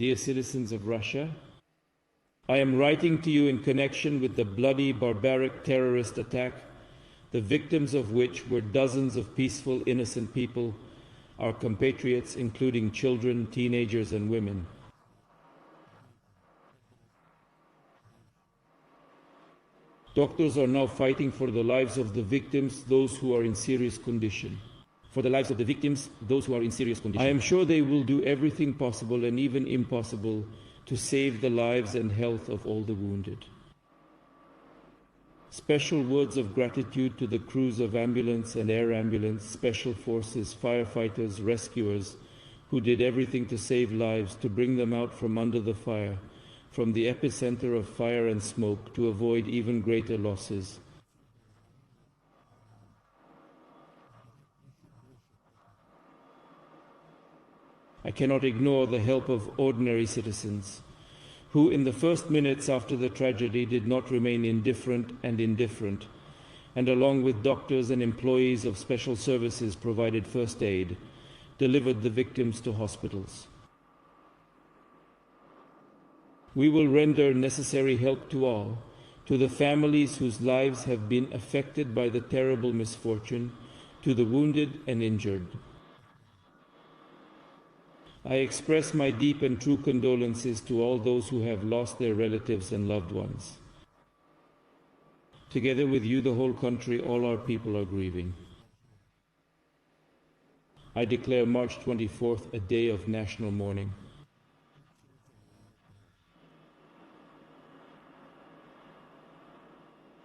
Dear citizens of Russia, I am writing to you in connection with the bloody, barbaric terrorist attack, the victims of which were dozens of peaceful, innocent people, our compatriots, including children, teenagers, and women. Doctors are now fighting for the lives of the victims, those who are in serious condition. For the lives of the victims, those who are in serious condition. I am sure they will do everything possible and even impossible to save the lives and health of all the wounded. Special words of gratitude to the crews of ambulance and air ambulance, special forces, firefighters, rescuers, who did everything to save lives, to bring them out from under the fire, from the epicenter of fire and smoke, to avoid even greater losses. I cannot ignore the help of ordinary citizens, who in the first minutes after the tragedy did not remain indifferent, and along with doctors and employees of special services provided first aid, delivered the victims to hospitals. We will render necessary help to all, to the families whose lives have been affected by the terrible misfortune, to the wounded and injured. I express my deep and true condolences to all those who have lost their relatives and loved ones. Together with you, the whole country, all our people are grieving. I declare March 24th a day of national mourning.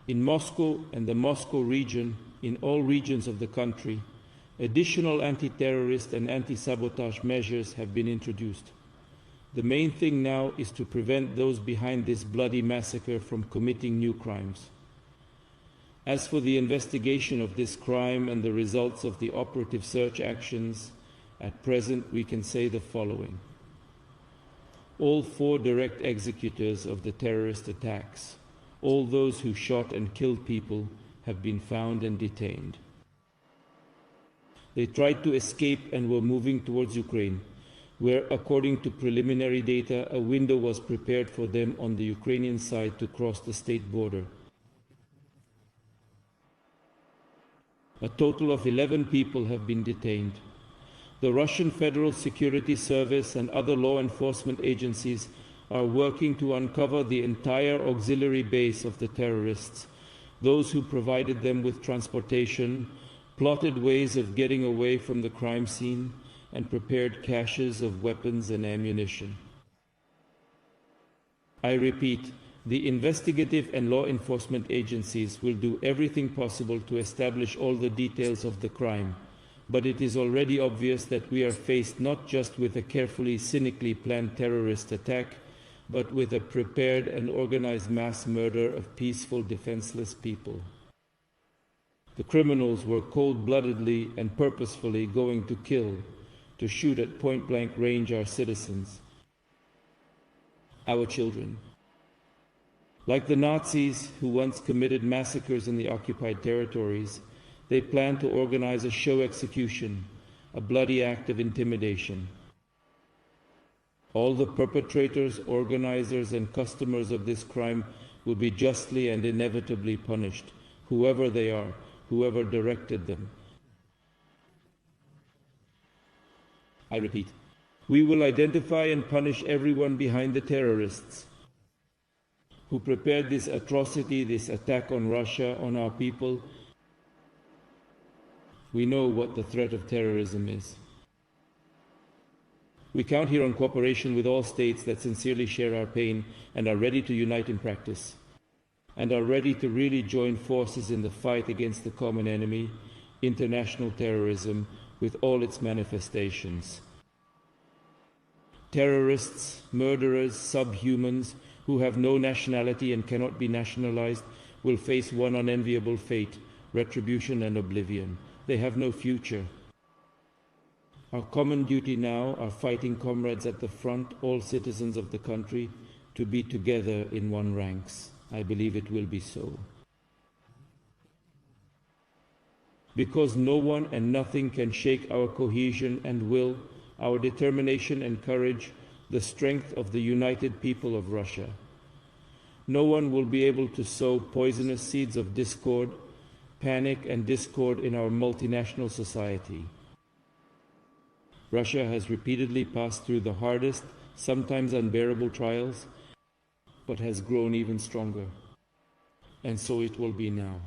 In Moscow and the Moscow region, in all regions of the country, additional anti-terrorist and anti-sabotage measures have been introduced. The main thing now is to prevent those behind this bloody massacre from committing new crimes. As for the investigation of this crime and the results of the operative search actions, at present we can say the following. All 4 direct executors of the terrorist attacks, all those who shot and killed people, have been found and detained. They tried to escape and were moving towards Ukraine, where, according to preliminary data, a window was prepared for them on the Ukrainian side to cross the state border. A total of 11 people have been detained. The Russian Federal Security Service and other law enforcement agencies are working to uncover the entire auxiliary base of the terrorists, those who provided them with transportation, plotted ways of getting away from the crime scene, and prepared caches of weapons and ammunition. I repeat, the investigative and law enforcement agencies will do everything possible to establish all the details of the crime, but it is already obvious that we are faced not just with a carefully, cynically planned terrorist attack, but with a prepared and organized mass murder of peaceful, defenseless people. The criminals were cold-bloodedly and purposefully going to kill, to shoot at point-blank range our citizens, our children. Like the Nazis who once committed massacres in the occupied territories, they plan to organize a show execution, a bloody act of intimidation. All the perpetrators, organizers, and customers of this crime will be justly and inevitably punished, whoever they are, whoever directed them. I repeat, we will identify and punish everyone behind the terrorists who prepared this atrocity, this attack on Russia, on our people. We know what the threat of terrorism is. We count here on cooperation with all states that sincerely share our pain and are ready to unite in practice, and are ready to really join forces in the fight against the common enemy, international terrorism, with all its manifestations. Terrorists, murderers, subhumans, who have no nationality and cannot be nationalized, will face one unenviable fate, retribution and oblivion. They have no future. Our common duty now, our fighting comrades at the front, all citizens of the country, to be together in one ranks. I believe it will be so. Because no one and nothing can shake our cohesion and will, our determination and courage, the strength of the united people of Russia. No one will be able to sow poisonous seeds of discord, panic, and discord in our multinational society. Russia has repeatedly passed through the hardest, sometimes unbearable trials, but has grown even stronger. And so it will be now.